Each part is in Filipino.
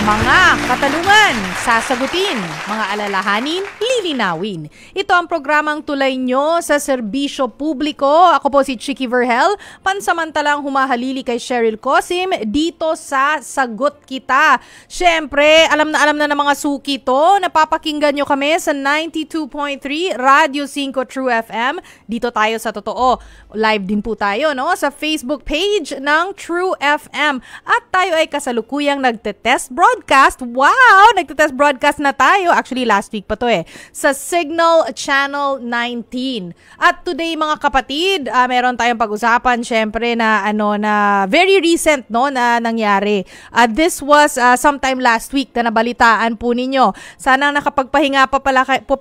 Mga katanungan, sasagutin. Mga alalahanin, lilinawin. Ito ang programang tulay nyo sa serbisyo publiko. Ako po si Chicky Verhel, pansamantalang humahalili kay Cheryl Cosim dito sa Sagot Kita. Siyempre, alam na ng mga suki to. Napapakinggan nyo kami sa 92.3 Radio 5 True FM. Dito tayo sa Totoo. Live din po tayo, no, sa Facebook page ng True FM. At tayo ay kasalukuyang nagte-test broadcast. Wow! Nagte-test broadcast na tayo. Actually, last week pa to sa Signal Channel 19. At today, mga kapatid, meron tayong pag-usapan, syempre, na very recent, no, na nangyari. This was sometime last week na nabalitaan po ninyo. Sana nakapagpahinga po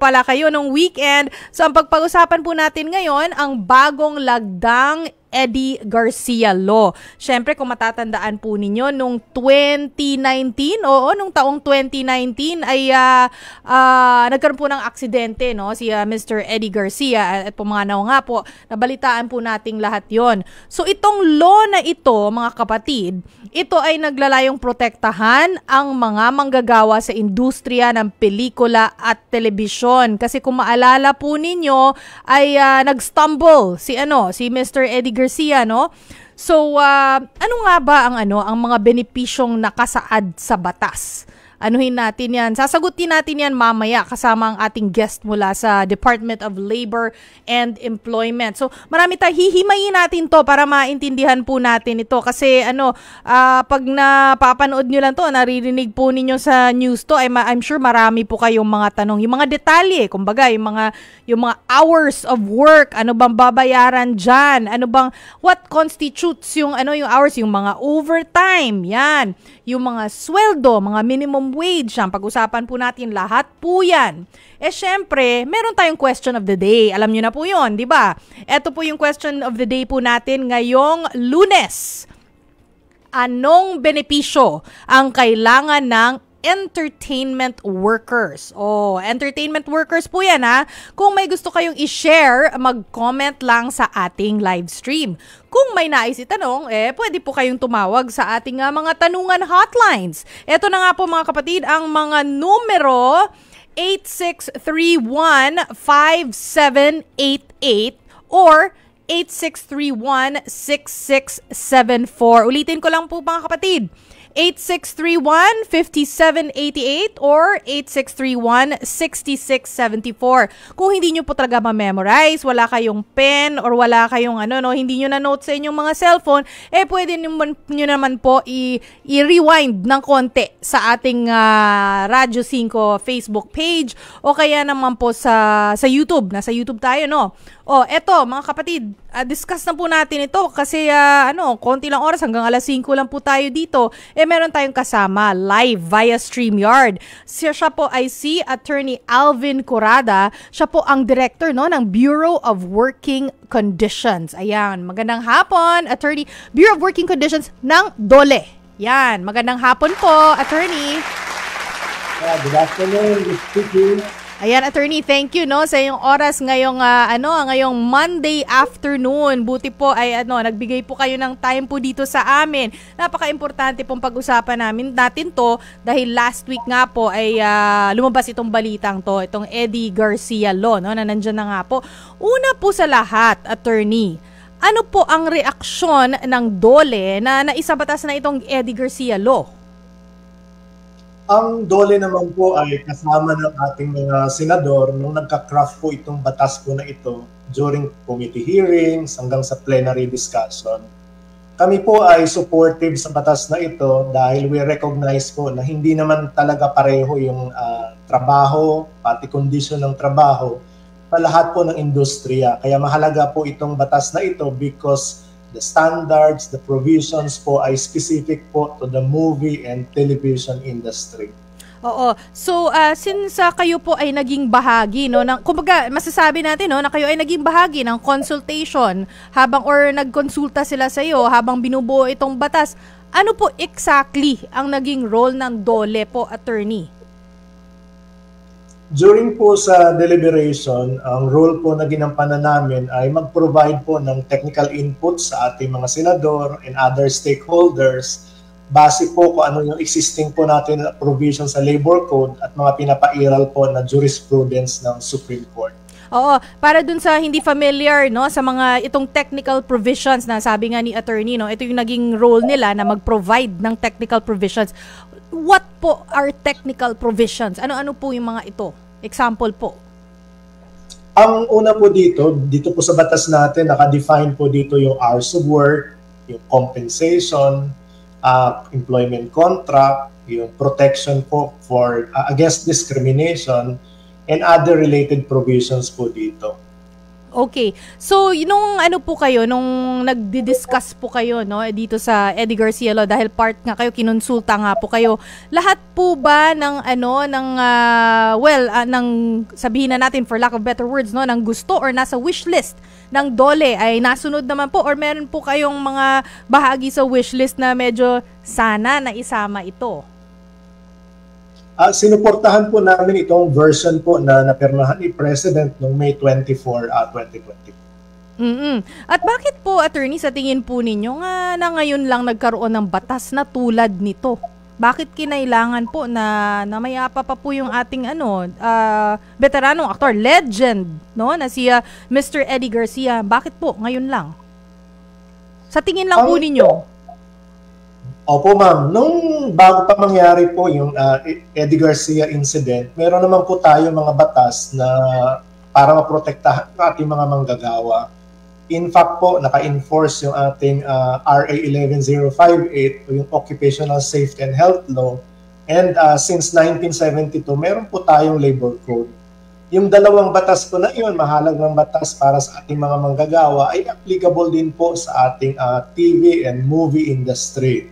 pala kayo nung weekend. So, ang pag-usapan po natin ngayon, ang bagong lagdang Eddie Garcia Law. Siyempre, kung matatandaan po ninyo, nung 2019, nung taong 2019 ay nagkaroon po ng aksidente, no, si Mr. Eddie Garcia at pumanaw nga po, nabalitaan po nating lahat yon. So, itong law na ito, mga kapatid, ito ay naglalayong protektahan ang mga manggagawa sa industriya ng pelikula at telebisyon. Kasi kung maalala po ninyo, ay nag-stumble si Mr. Eddie Garcia, no? So, ano nga ba ang mga benepisyong nakasaad sa batas? Anuhin natin yan. Sasagutin natin yan mamaya kasama ang ating guest mula sa Department of Labor and Employment. So, marami tayo. Hihimayin natin to para maintindihan po natin ito. Kasi, pag napapanood nyo lang to, naririnig po ninyo sa news to, I'm sure marami po kayong mga tanong. Yung mga detalye, kumbaga, yung mga hours of work, ano bang babayaran dyan? What constitutes yung hours, yung mga overtime, yan. Yung mga sweldo, mga minimum wage, ang pag-usapan po natin lahat po yan. Syempre, meron tayong question of the day. Alam nyo na po yun, di ba? Ito po yung question of the day po natin ngayong Lunes. Anong benepisyo ang kailangan ng entertainment workers? Entertainment workers po yan, ha. Kung may gusto kayong i-share, mag-comment lang sa ating live stream. Kung may nais itanong, pwede po kayong tumawag sa ating mga tanungan hotlines. Ito na nga po, mga kapatid, ang mga numero 8631-5788 or 8631-6674. Ulitin ko lang po, mga kapatid. 8631-5788 or 8631-6674. Kung hindi nyo po talaga ma-memorize, wala kayong pen or wala kayong hindi nyo na-note sa inyong mga cellphone, pwede nyo naman po i-rewind ng konti sa ating Radyo 5 Facebook page o kaya naman po sa YouTube. Nasa YouTube tayo, no? Eto, mga kapatid, discuss na po natin ito kasi konti lang oras, hanggang alas 5 lang po tayo dito. Meron tayong kasama live via StreamYard. Siya po ay si Attorney Alvin Corrada. Siya po ang director, no, ng Bureau of Working Conditions. Ayan, magandang hapon, Attorney. Bureau of Working Conditions ng DOLE. Yan, magandang hapon po, Attorney. Good afternoon, Mr. Ayan, Attorney, thank you, no, sa iyong oras ngayong ngayong Monday afternoon. Buti po ay nagbigay po kayo ng time po dito sa amin. Napaka-importante pong pag-usapan natin to dahil last week nga po ay lumabas itong balitang to, itong Eddie Garcia Law, no, na nandiyan na nga po. Una po sa lahat, Attorney, ano po ang reaksyon ng DOLE na naisabatas na itong Eddie Garcia Law? Ang DOLE naman po ay kasama ng ating mga senador nung nagka-craft po itong batas po na ito during committee hearings hanggang sa plenary discussion. Kami po ay supportive sa batas na ito dahil we recognize po na hindi naman talaga pareho yung trabaho, pati kondisyon ng trabaho sa lahat po ng industriya. Kaya mahalaga po itong batas na ito because the standards, the provisions po ay specific po to the movie and television industry. Oo. So, since kayo po ay naging bahagi, no, kumbaga masasabi natin, no, na kayo ay naging bahagi ng consultation or nagkonsulta sila sa iyo habang binubuo itong batas, ano po exactly ang naging role ng DOLE po, Attorney? During po sa deliberation, ang role po na ginampanan namin ay mag-provide po ng technical input sa ating mga senador and other stakeholders base po kung ano yung existing po natin na provision sa labor code at mga pinapairal po na jurisprudence ng Supreme Court. Oo, para dun sa hindi familiar, no, sa mga itong technical provisions na sabi nga ni attorney, no, ito yung naging role nila na mag-provide ng technical provisions. What po are technical provisions? Ano-ano po yung mga ito? Example po. Ang una po dito po sa batas natin, naka-define po dito yung hours of work, yung compensation, employment contract, yung protection po for against discrimination, and other related provisions po dito. Okay. So, nung ano po kayo, nung nagdi-discuss po kayo, no, dito sa Eddie Garcia Law, dahil part nga kayo, kinonsulta nga po kayo, lahat po ba ng ng sabihin na natin for lack of better words, no, ng gusto or nasa wish list ng DOLE ay nasunod naman po, or meron po kayong mga bahagi sa wish list na medyo sana na isama ito? Sinuportahan po namin itong version po na napirmahan ni President noong May 24, 2020. At bakit po, attorney, sa tingin po ninyo nga na ngayon lang nagkaroon ng batas na tulad nito? Bakit kinailangan po na mayapa pa po yung ating veteranong aktor, legend, no, na si Mr. Eddie Garcia? Bakit po ngayon lang? Sa tingin lang po ninyo? Opo, ma'am. Nung bago pa mangyari po yung Eddie Garcia incident, meron naman po tayo mga batas na para maprotektahan ng ating mga manggagawa. In fact po, naka-enforce yung ating RA 11058 o yung Occupational Safety and Health Law. And since 1972, meron po tayong labor code. Yung dalawang batas po na yun, mahalagang batas para sa ating mga manggagawa, ay applicable din po sa ating TV and movie industry.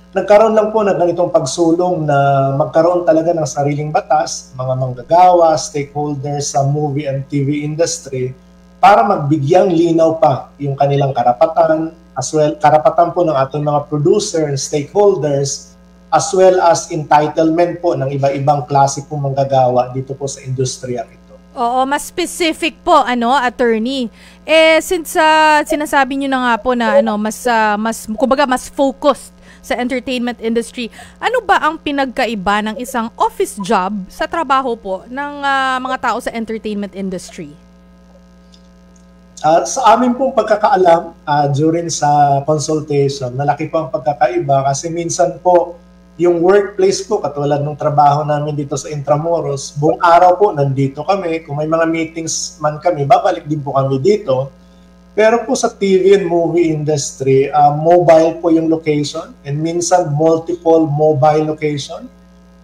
Nagkaroon lang po na ganitong pagsulong na magkaroon talaga ng sariling batas, mga manggagawa, stakeholders sa movie and TV industry, para magbigyang linaw pa yung kanilang karapatan, as well, karapatan po ng ating mga producer and stakeholders, as well as entitlement po ng iba-ibang klase po manggagawa dito po sa industriyang ito. Oo, mas specific po, attorney. Since sinasabi niyo na nga po na kumbaga mas focused sa entertainment industry, ano ba ang pinagkaiba ng isang office job sa trabaho po ng mga tao sa entertainment industry? Sa amin pong pagkakaalam, during sa consultation, malaki po ang pagkakaiba kasi minsan po yung workplace po, katulad ng trabaho namin dito sa Intramuros, buong araw po nandito kami. Kung may mga meetings man kami, babalik din po kami dito. Pero po sa TV and movie industry, mobile po yung location, and minsan multiple mobile location.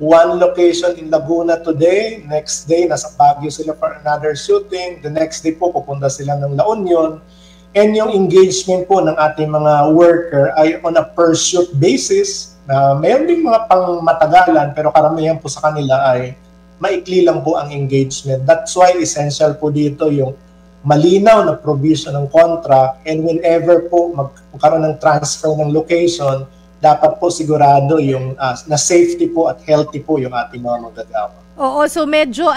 One location in Laguna today, next day nasa Baguio sila for another shooting, the next day po pupunta sila ng La Union. And yung engagement po ng ating mga worker ay on a per shoot basis. Mayroon din mga pang matagalan, pero karamihan po sa kanila ay maikli lang po ang engagement. That's why essential po dito yung malinaw na provision ng contract, and whenever po magkaroon ng transfer ng location, dapat po sigurado yung na safety po at healthy po yung ating mga manggagawa. Oo, so medyo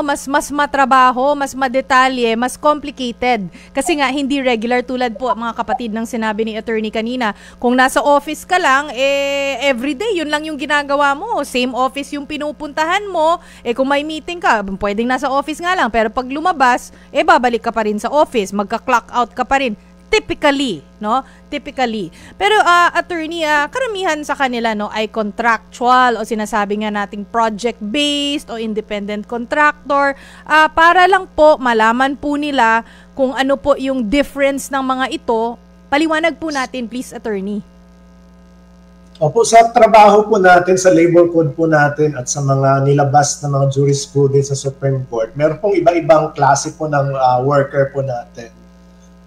mas matrabaho, mas madetalye, mas complicated. Kasi nga hindi regular, tulad po mga kapatid ng sinabi ni attorney kanina. Kung nasa office ka lang, everyday yun lang yung ginagawa mo. Same office yung pinupuntahan mo. Kung may meeting ka, pwedeng nasa office nga lang, pero pag lumabas, babalik ka pa rin sa office, magka-clock out ka pa rin. Typically, no? Typically. Pero attorney, karamihan sa kanila ay contractual o sinasabi nga nating project-based o independent contractor. Para lang po malaman po nila kung ano po yung difference ng mga ito. Paliwanag po natin, please, attorney. Opo, sa trabaho po natin, sa labor code po natin at sa mga nilabas na mga jurisprudence sa Supreme Court, meron pong iba-ibang klase po ng worker po natin.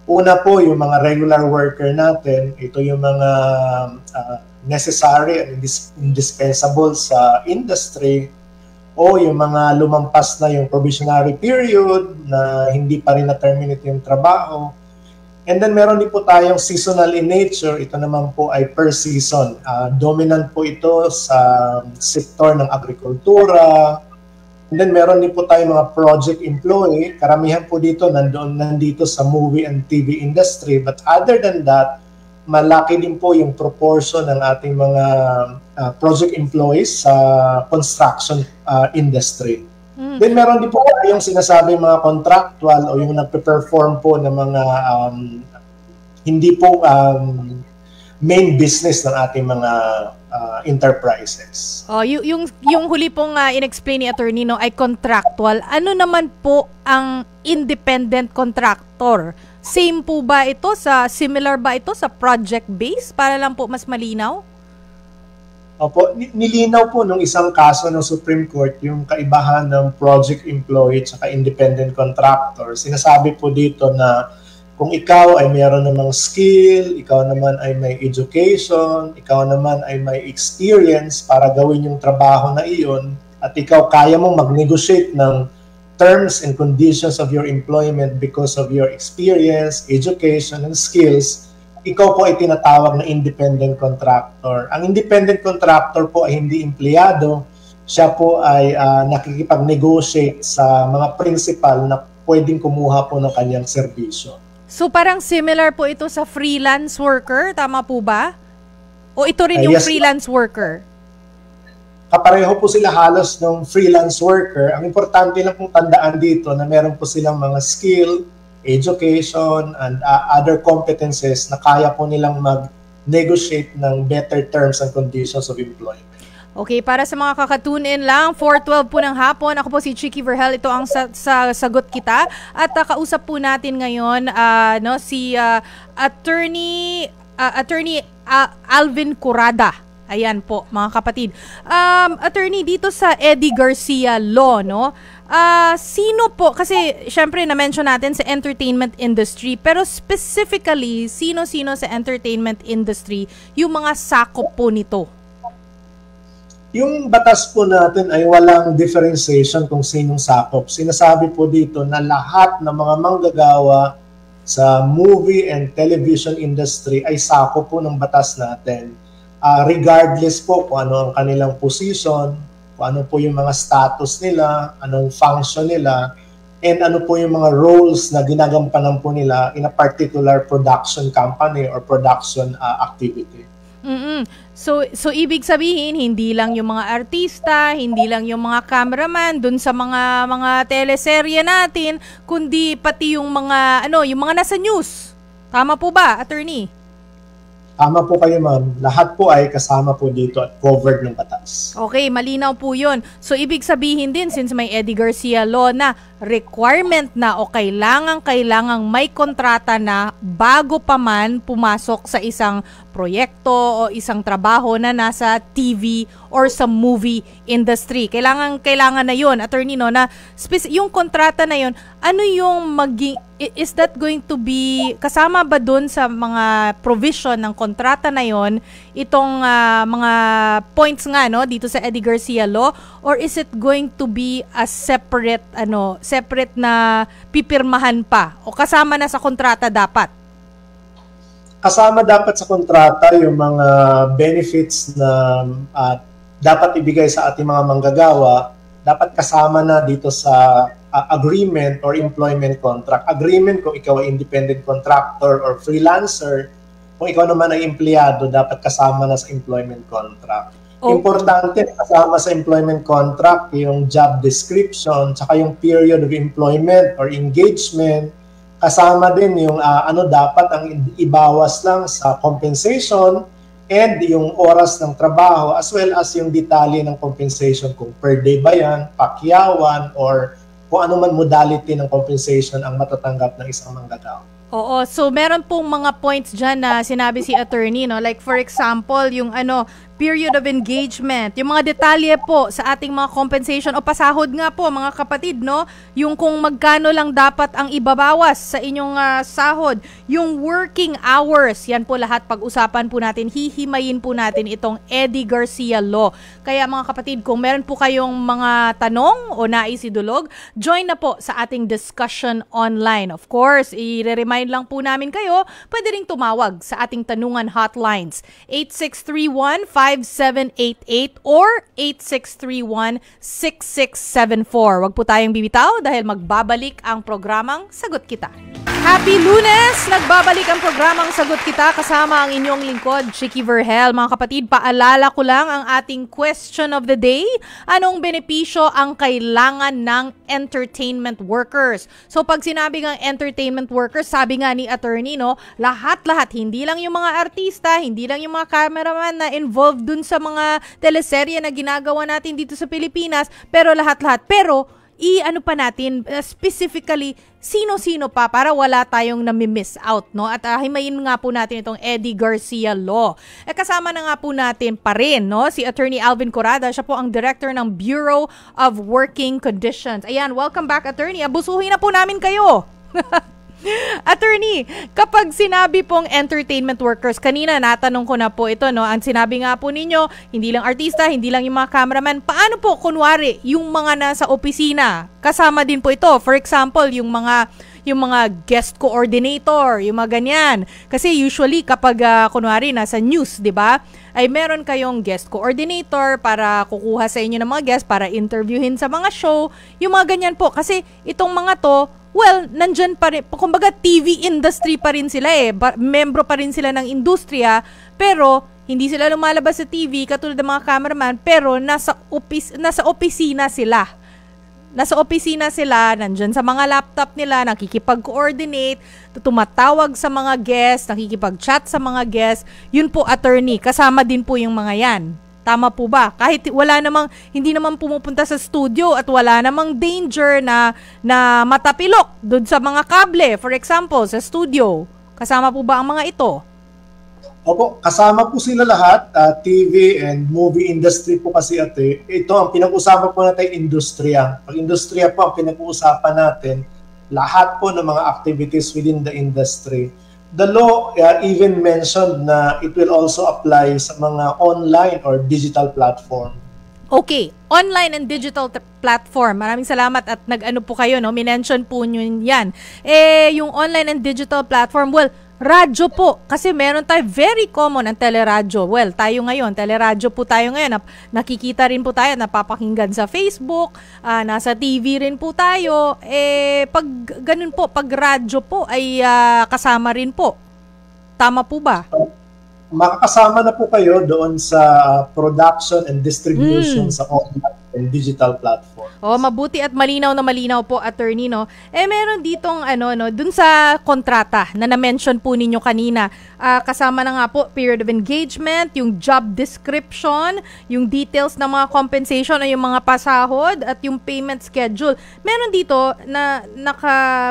Una po, yung mga regular worker natin, ito yung mga necessary and indispensable sa industry, o yung mga lumampas na yung probationary period na hindi pa rin na-terminate yung trabaho. And then meron din po tayong seasonal in nature. Ito naman po ay per season. Dominant po ito sa sektor ng agrikultura. And then meron din po tayong mga project employee. Karamihan po dito nandito sa movie and TV industry. But other than that, malaki din po yung proportion ng ating mga project employees sa construction industry. Then meron din po yung sinasabing mga contractual o yung nagpe-perform po ng mga hindi po main business ng ating mga enterprises. Yung huli pong in-explain ni Attorney no, ay contractual. Ano naman po ang independent contractor? Same po ba ito similar ba ito sa project base para lang po mas malinaw? Opo, nilinaw po nung isang kaso ng Supreme Court yung kaibahan ng project employee at saka independent contractor. Sinasabi po dito na kung ikaw ay mayroon namang skill, ikaw naman ay may education, ikaw naman ay may experience para gawin yung trabaho na iyon, at ikaw kaya mong mag-negotiate ng terms and conditions of your employment because of your experience, education, and skills, ikaw po ay tinatawag na independent contractor. Ang independent contractor po ay hindi empleyado. Siya po ay nakikipag-negotiate sa mga principal na pwedeng kumuha po ng kanyang serbisyo. So parang similar po ito sa freelance worker, tama po ba? O ito rin yung yes, freelance worker? Kapareho po sila halos ng freelance worker. Ang importante lang pong tandaan dito na meron po silang mga skill, education, and other competences na kaya po nilang mag-negotiate ng better terms and conditions of employment. Okay, para sa mga kakatune-in lang, 4:12 po ng hapon. Ako po si Chicky Verhel. Ito ang Sagot Kita. At kausap po natin ngayon si Attorney Alvin Curada. Ayan po, mga kapatid. Attorney, dito sa Eddie Garcia Law, no? Sino po, kasi syempre na-mention natin sa entertainment industry, pero specifically, sino-sino sa entertainment industry yung mga sakop po nito? Yung batas po natin ay walang differentiation kung sinong sakop. Sinasabi po dito na lahat ng mga manggagawa sa movie and television industry ay sakop po ng batas natin. Regardless po kung ano ang kanilang position, kung ano po yung mga status nila, anong function nila, and ano po yung mga roles na ginagampanan po nila in a particular production company or production activity. So ibig sabihin, hindi lang yung mga artista, hindi lang yung mga cameraman dun sa mga teleserye natin, kundi pati yung mga yung mga nasa news. Tama po ba, Attorney? Tama po kayo, ma'am. Lahat po ay kasama po dito at covered ng batas. Okay, malinaw po yun. So, ibig sabihin din, since may Eddie Garcia Law na requirement na o kailangang may kontrata na bago pa man pumasok sa isang proyekto o isang trabaho na nasa TV or sa movie industry. Kailangan na yun, Attorney, no, na yung kontrata na yun, ano yung is that going to be, kasama ba dun sa mga provision ng kontrata na yun, itong mga points nga, no, dito sa Eddie Garcia Law, or is it going to be a separate na pipirmahan pa, o kasama na sa kontrata dapat? Kasama dapat sa kontrata yung mga benefits na dapat ibigay sa ating mga manggagawa, dapat kasama na dito sa agreement or employment contract. Agreement kung ikaw ay independent contractor or freelancer, kung ikaw naman ay empleyado, dapat kasama na sa employment contract. Okay. Importante kasama sa employment contract yung job description, tsaka yung period of employment or engagement. Kasama din yung dapat ang ibawas lang sa compensation and yung oras ng trabaho, as well as yung detalye ng compensation, kung per day ba yan, pakyawan, or kung ano man modality ng compensation ang matatanggap ng isang manggagawa. Oo, so meron pong mga points dyan na sinabi si Attorney, no? Like for example, yung period of engagement, yung mga detalye po sa ating mga compensation o pasahod nga po, mga kapatid, no? Yung kung magkano lang dapat ang ibabawas sa inyong sahod, yung working hours, yan po lahat pag-usapan po natin, hihimayin po natin itong Eddie Garcia Law. Kaya mga kapatid, kung meron po kayong mga tanong o nais idulog, join na po sa ating discussion online. Of course, i-remind lang po namin kayo, pwede ring tumawag sa ating tanungan hotlines, 8631-5788 or 8631-6674. Wag po tayong bibitaw dahil magbabalik ang programang Sagot Kita. Happy Lunes! Nagbabalik ang programang Sagot Kita kasama ang inyong lingkod, Chicky Verhel. Mga kapatid, paalala ko lang ang ating question of the day. Anong benepisyo ang kailangan ng entertainment workers? So pag sinabi ng entertainment workers, sabi nga ni attorney, no, lahat-lahat, hindi lang yung mga artista, hindi lang yung mga cameraman na involved dun sa mga teleserye na ginagawa natin dito sa Pilipinas, pero lahat-lahat. Pero i-ano pa natin, specifically, sino-sino pa para wala tayong nami-miss out, no? At himayin nga po natin itong Eddie Garcia Law. Kasama na nga po natin pa rin, no? Si Attorney Alvin Corrada, siya po ang Director ng Bureau of Working Conditions. Ayan, welcome back, Attorney. Abusuhin na po namin kayo. Attorney, kapag sinabi pong entertainment workers, kanina natanong ko na po ito, no? Ang sinabi nga po ninyo, hindi lang artista, hindi lang yung mga cameraman. Paano po, kunwari, yung mga nasa opisina, kasama din po ito? For example, yung mga guest coordinator, yung mga ganyan. Kasi usually kapag kunwari nasa news, 'di ba? Ay meron kayong guest coordinator para kukuha sa inyo ng mga guest para interviewin sa mga show, yung mga ganyan po. Kasi itong mga to, well, nandyan pa rin, kumbaga TV industry pa rin sila membro pa rin sila ng industriya, pero hindi sila lumalabas sa TV katulad ng mga cameraman, pero nasa opisina sila. Nasa opisina sila, nandyan sa mga laptop nila, nakikipag-coordinate, tumatawag sa mga guests, nakikipag-chat sa mga guests. Yun po, attorney, kasama din po yung mga yan. Tama po ba? Kahit hindi naman pumupunta sa studio at wala namang danger na matapilok doon sa mga kable, for example, sa studio. Kasama po ba ang mga ito? Opo, kasama po sila lahat, TV and movie industry po kasi ate. Ito ang pinag-usapan po natin, industriya. Pag industriya po ang pinag-uusapan natin, lahat po ng mga activities within the industry. The law even mentioned na it will also apply sa mga online or digital platform. Okay, online and digital platform. Maraming salamat at nag-ano po kayo, no? Minention po nyo yan. Yung online and digital platform, well, radyo po. Kasi meron tayo very common ang teleradyo. Well, tayo ngayon, teleradyo po tayo ngayon. Nakikita rin po tayo, napapakinggan sa Facebook, nasa TV rin po tayo. Pag ganun po, pag radyo po ay kasama rin po. Tama po ba? Makakasama na po kayo doon sa production and distribution sa online and digital platform. Mabuti at malinaw na malinaw po, attorney, no? Meron ditong dun sa kontrata na na-mention po ninyo kanina, kasama na nga po period of engagement, yung job description, yung details ng mga compensation o yung mga pasahod at yung payment schedule. Meron dito na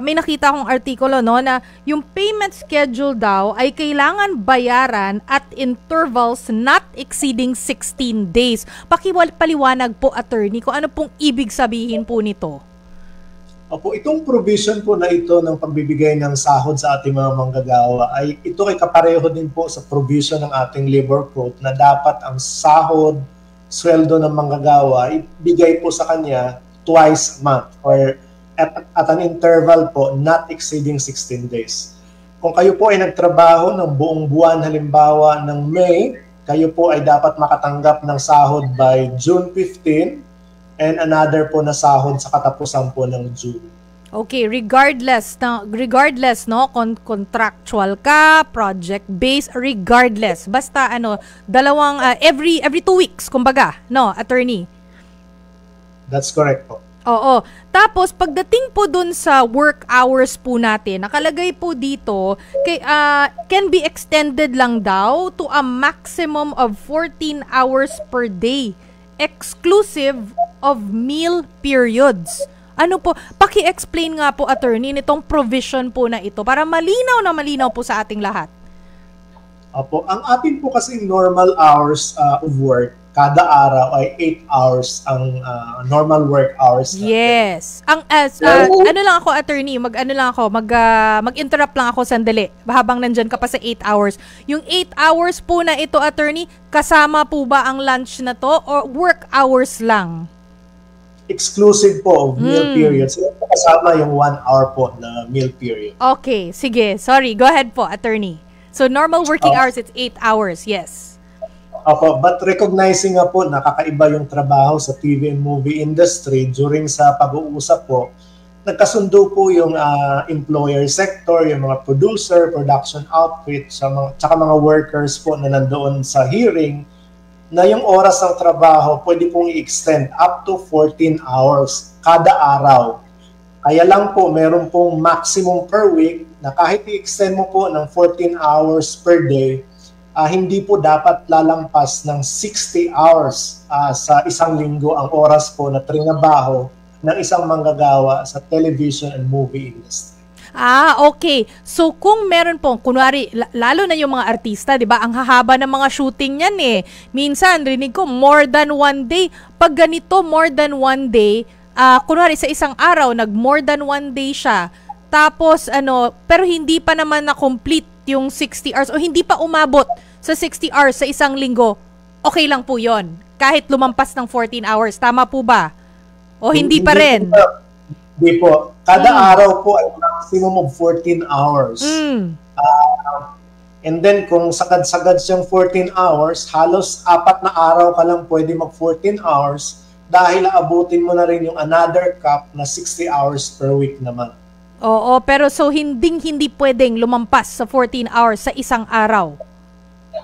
may nakita akong artikulo, no, na yung payment schedule daw ay kailangan bayaran at intervals not exceeding 16 days. Paliwanag po, attorney, kung ano pong ibig sabihin po nito. Opo, itong provision po na ito ng pagbibigay ng sahod sa ating mga manggagawa ay ito ay kapareho din po sa provision ng ating labor code na dapat ang sahod, sweldo ng manggagawa ibigay po sa kanya twice a month or at an interval po not exceeding 16 days. Kung kayo po ay nagtrabaho ng buong buwan, halimbawa ng May, kayo po ay dapat makatanggap ng sahod by June 15 and another po na sahod sa katapusan po ng June. Okay, regardless no, contractual ka, project-based, regardless. Basta every 2 weeks, kumbaga, no, attorney? That's correct po. Oo. Tapos, pagdating po dun sa work hours po natin, nakalagay po dito, can be extended lang daw to a maximum of 14 hours per day, exclusive of meal periods. Ano po? Paki-explain nga po, attorney, nitong provision po na ito para malinaw po sa ating lahat. Opo, ang atin po kasi normal hours of work, kada araw ay 8 hours ang normal work hours natin. Yes. Mag-interrupt lang ako sandali habang nandyan ka pa sa 8 hours. Yung 8 hours po na ito, attorney, kasama po ba ang lunch na to or work hours lang? Exclusive po of meal periods. So, kasama yung 1 hour po na meal period. Okay, sige. Sorry, go ahead po, attorney. So, normal working hours, it's 8 hours, yes. Opo, but recognizing nga po, nakakaiba yung trabaho sa TV and movie industry during sa pag-uusap po, nagkasundo po yung employer sector, yung mga producer, production outfit, tsaka mga workers po na nandoon sa hearing, na yung oras ng trabaho pwede pong i-extend up to 14 hours kada araw. Kaya lang po, meron pong maximum per week na kahit i-extend mo po ng 14 hours per day, hindi po dapat lalampas ng 60 hours sa isang linggo ang oras po na trinabaho ng isang manggagawa sa television and movie industry. Okay. So kung meron po, kunwari, lalo na yung mga artista, di ba, ang hahaba ng mga shooting niyan eh. Minsan, rinig ko, more than one day. Pag ganito, more than one day, kunwari sa isang araw, more than one day siya. Tapos, pero hindi pa naman na-complete yung 60 hours o hindi pa umabot sa 60 hours sa isang linggo. Okay lang po yon kahit lumampas ng 14 hours. Tama po ba? O hindi pa rin? Hindi po. Kada araw po ay maximum of 14 hours. And then kung sagad-sagad siyang 14 hours, halos 4 na araw ka lang pwede mag 14 hours dahil aabutin mo na rin yung another cap na 60 hours per week naman. Oo, pero so hindi pwedeng lumampas sa 14 hours sa isang araw?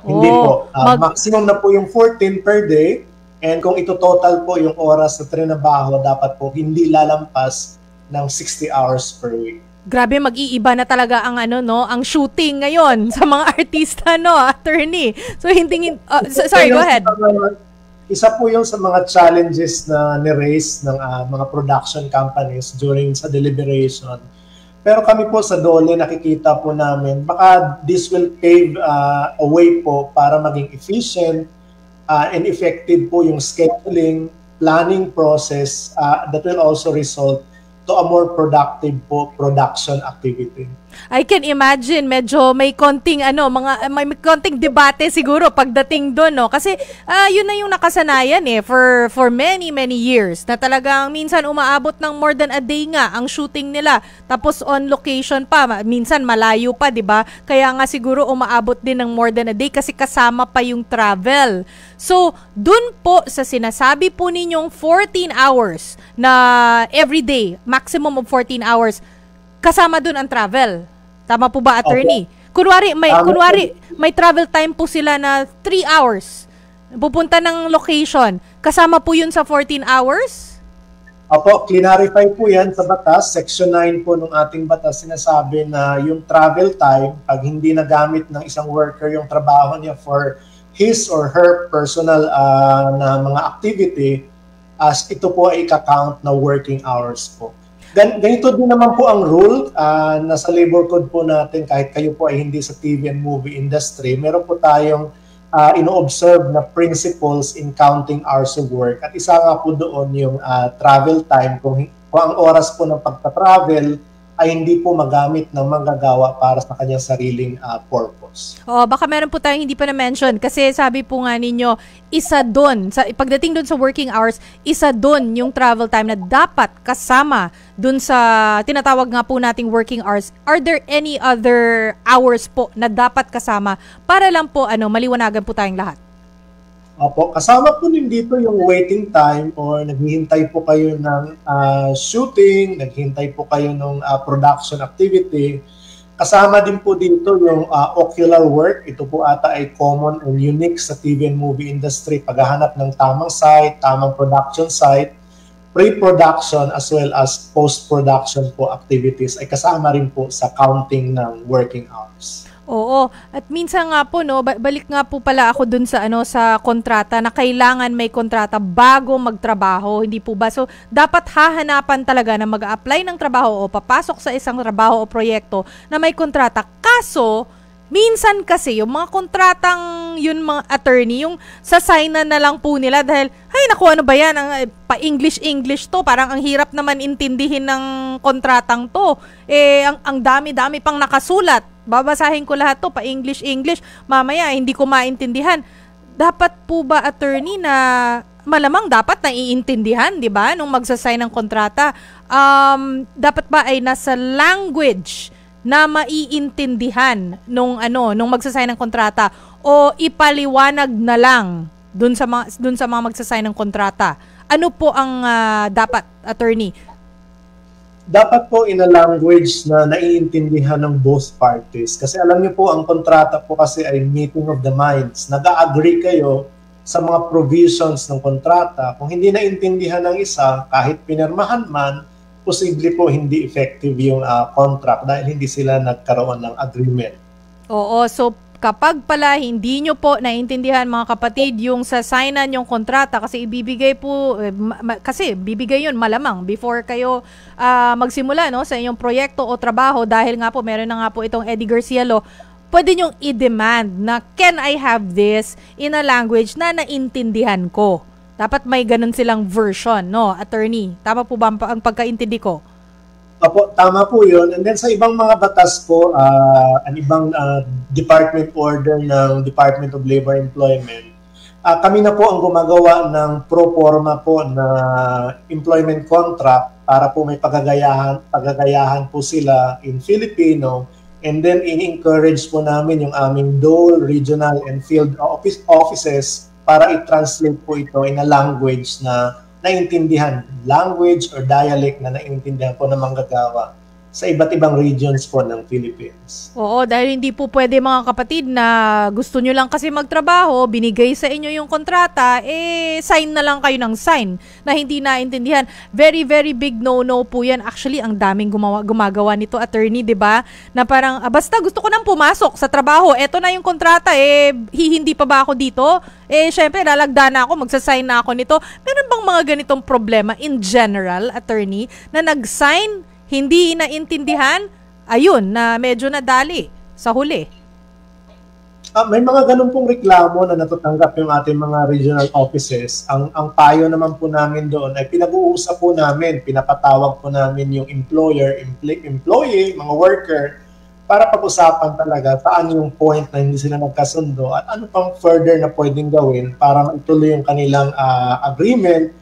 Hindi po. Maximum na po yung 14 per day. And kung ito total po yung oras na trinabaho, dapat po hindi lalampas ng 60 hours per week. Grabe, mag-iiba na talaga ang ang shooting ngayon sa mga artista, attorney. So sorry, go ahead. Isa po yung sa mga challenges na ni-raise ng mga production companies during sa deliberation. Pero kami po sa DOLE, nakikita po namin, baka this will pave a way po para maging efficient and effective po yung scheduling, planning process that will also result to a more productive po production activity. I can imagine medyo may konting may konting debate siguro pagdating doon, no? Kasi yun na yung nakasanayan for many years na talagang minsan umaabot ng more than a day nga ang shooting nila. Tapos on location pa, minsan malayo pa, 'di ba? Kaya nga siguro umaabot din ng more than a day kasi kasama pa yung travel. So, dun po sa sinasabi po ninyong 14 hours na everyday, maximum of 14 hours, kasama dun ang travel. Tama po ba, attorney? Okay. Kunwari may travel time po sila na 3 hours. Pupunta ng location. Kasama po yun sa 14 hours? Opo, clarify po yan sa batas. Section 9 po ng ating batas sinasabi na yung travel time, pag hindi nagamit ng isang worker yung trabaho niya for his or her personal na mga activity, as ito po ay ika-count na working hours po. Ganito din naman po ang rule nasa labor code po natin, kahit kayo po ay hindi sa TV and movie industry, meron po tayong ino-observe na principles in counting hours of work. At isa nga po doon yung travel time, kung ang oras po ng pagta-travel ay hindi po magamit ng manggagawa para sa kanyang sariling purpose. Baka meron po tayong hindi pa na-mention kasi sabi po nga ninyo, isa doon, pagdating doon sa working hours, isa doon yung travel time na dapat kasama doon sa tinatawag nga po nating working hours. Are there any other hours po na dapat kasama para lang po maliwanagan po tayong lahat? Opo, kasama po din dito yung waiting time or naghihintay po kayo ng shooting, naghihintay po kayo ng production activity. Kasama din po dito yung ocular work. Ito po ata ay common and unique sa TV and movie industry. Paghahanap ng tamang site, tamang production site, pre-production as well as post-production po activities ay kasama rin po sa counting ng working hours. Oo, at minsan nga po balik nga po pala ako dun sa sa kontrata na kailangan may kontrata bago magtrabaho, hindi po ba? So dapat hahanapan talaga na mag-a-apply ng trabaho o papasok sa isang trabaho o proyekto na may kontrata. Kaso minsan kasi yung mga kontratang yun mga attorney, yung sasignan na lang po nila dahil, ay naku, ano ba yan? Pa-English to, parang ang hirap naman intindihin ng kontratang to. Ang dami-dami pang nakasulat. Babasahin ko lahat to, pa-English, mamaya hindi ko maintindihan. Dapat po ba, attorney, na malamang dapat naiintindihan, di ba, nung magsasign ng kontrata? Dapat ba ay nasa language na maiintindihan nung magsasign ng kontrata o ipaliwanag na lang dun sa mga magsasign ng kontrata? Ano po ang dapat, attorney? Dapat po in a language na naiintindihan ng both parties. Kasi alam niyo po, ang kontrata po kasi ay meeting of the minds. Nag-agree kayo sa mga provisions ng kontrata. Kung hindi naintindihan ng isa, kahit pinirmahan man, posible po hindi effective yung contract dahil hindi sila nagkaroon ng agreement. Oo, so kapag pala hindi nyo po naintindihan mga kapatid yung sa signan yung kontrata kasi ibibigay po, kasi bibigay yun malamang before kayo magsimula no, sa inyong proyekto o trabaho dahil nga po meron na nga po itong Eddie Garcia Law, pwede nyong i-demand na can I have this in a language na naintindihan ko. Dapat may ganun silang version, no, attorney? Tama po ba ang pagkaintindi ko? Opo, tama po yun. And then sa ibang mga batas po, ang ibang department order ng Department of Labor Employment, kami na po ang gumagawa ng pro forma po na employment contract para po may pagagayahan po sila in Filipino, and then in-encourage po namin yung aming DOLE, regional and field offices para i-translate po ito in a language na naintindihan, language or dialect na naintindihan po ng manggagawa sa iba't ibang regions po ng Philippines. Oo, dahil hindi po pwede mga kapatid na gusto nyo lang kasi magtrabaho, binigay sa inyo yung kontrata, sign na lang kayo ng sign na hindi naintindihan. Very, very big no-no po yan. Actually, ang daming gumagawa nito, attorney, di ba? Na parang, basta gusto ko nang pumasok sa trabaho, eto na yung kontrata, hindi pa ba ako dito? Syempre, lalagda na ako, magsasign na ako nito. Meron bang mga ganitong problema in general, attorney, na nag-sign, hindi naintindihan, ayun, na medyo nadali sa huli? May mga ganun pong reklamo na natatanggap yung ating mga regional offices. Ang payo naman po namin doon ay pinag-uusap po namin, pinapatawag po namin yung employer, employee, mga worker, para pag-usapan talaga saan yung point na hindi sila nagkasundo at ano pang further na pwedeng gawin para maituloy yung kanilang agreement.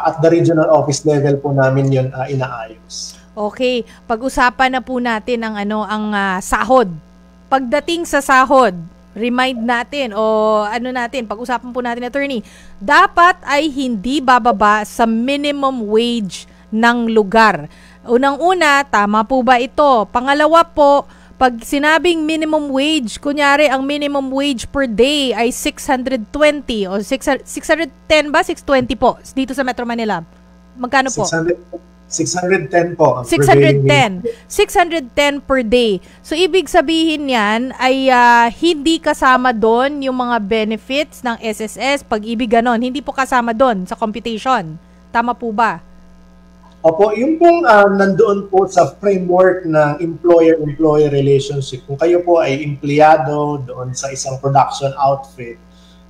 At the regional office level po namin yun inaayos. Okay, pag-usapan na po natin ang sahod. Pagdating sa sahod, remind natin pag-usapan po natin, attorney, dapat ay hindi bababa sa minimum wage ng lugar. Unang-una, tama po ba ito? Pangalawa po, pag sinabing minimum wage, kunyari ang minimum wage per day ay 620 o 610 ba? 620 po dito sa Metro Manila. Magkano po? 610 po. 610. 610 per day. So, ibig sabihin yan ay hindi kasama doon yung mga benefits ng SSS, pag-ibig ganon. Hindi po kasama doon sa computation. Tama po ba? Opo, yung pong nandoon po sa framework ng employer-employee relationship, kung kayo po ay empleyado doon sa isang production outfit,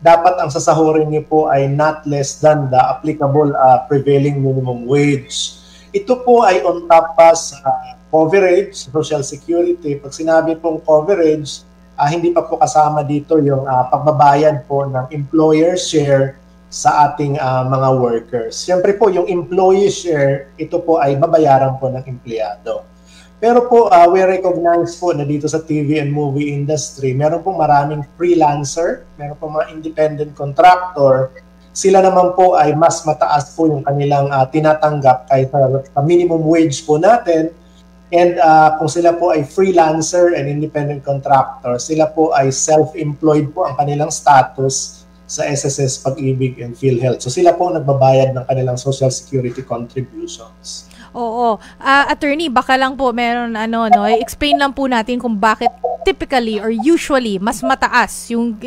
dapat ang sasahurin niyo po ay not less than the applicable prevailing minimum wage. Ito po ay on top pa sa coverage, Social Security. Pag sinabi pong coverage, hindi pa po kasama dito yung pagbabayad po ng employer share sa ating mga workers. Siyempre po, yung employee share, ito po ay babayaran po ng empleyado. Pero po, we recognize po na dito sa TV and movie industry, meron po maraming freelancer, meron po mga independent contractor. Sila naman po ay mas mataas po yung kanilang tinatanggap kahit sa minimum wage po natin. And kung sila po ay freelancer and independent contractor, sila po ay self-employed po ang kanilang status sa SSS, Pag-ibig, and PhilHealth. So sila po nagbabayad ng kanilang Social Security contributions. Oo. Attorney, baka lang po meron explain lang po natin kung bakit typically or usually mas mataas yung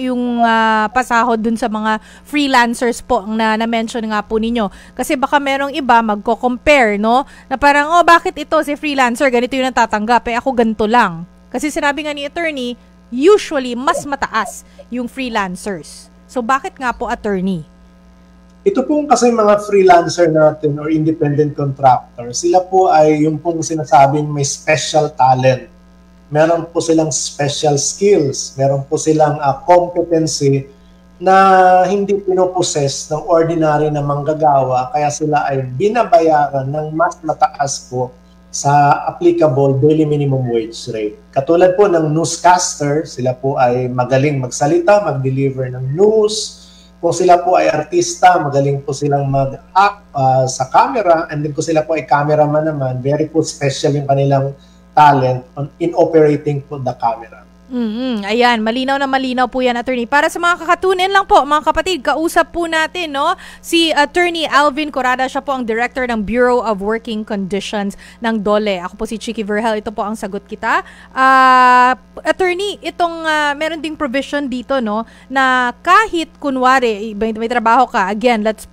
pasahod dun sa mga freelancers po na na-mention nga po ninyo. Kasi baka merong iba magko-compare, no? Na parang, bakit ito si freelancer, ganito yung natatanggap, ako ganito lang. Kasi sinabi nga ni attorney, usually mas mataas yung freelancers. So, bakit nga po, attorney? Ito pong kasi mga freelancer natin or independent contractor, sila po ay yung pong sinasabing may special talent. Meron po silang special skills. Meron po silang competency na hindi pinoposes ng ordinary na manggagawa, kaya sila ay binabayaran ng mas mataas po sa applicable daily minimum wage rate. Katulad po ng newscaster, sila po ay magaling magsalita, mag-deliver ng news. kung sila po ay artista, magaling po silang mag-act sa camera, and then kung sila po ay cameraman naman, very po special yung kanilang talent in operating po the camera. Ayan, malinaw na malinaw po yan, attorney. Para sa mga kakatunin lang po, mga kapatid, kausap po natin, no, si Attorney Alvin Corrada. Siya po ang Director ng Bureau of Working Conditions ng DOLE. Ako po si Chicky Verhel. Ito po ang sagot kita. Attorney, itong meron ding provision dito, no, na kahit kunwari may trabaho ka, again, let's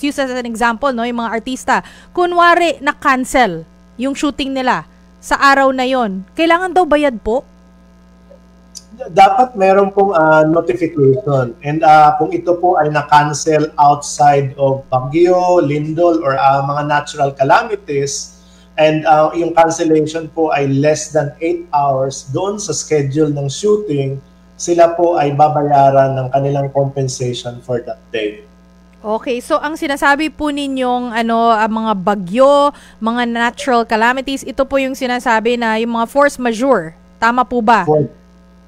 use as an example, no, yung mga artista. Kunwari na cancel yung shooting nila sa araw na yon, kailangan daw bayad po? Dapat meron pong notification, and kung ito po ay na-cancel outside of bagyo, lindol, or mga natural calamities, and yung cancellation po ay less than 8 hours doon sa schedule ng shooting, sila po ay babayaran ng kanilang compensation for that day. Okay, so ang sinasabi po ninyong mga bagyo, mga natural calamities, ito po yung sinasabi na yung mga force majeure. Tama po ba?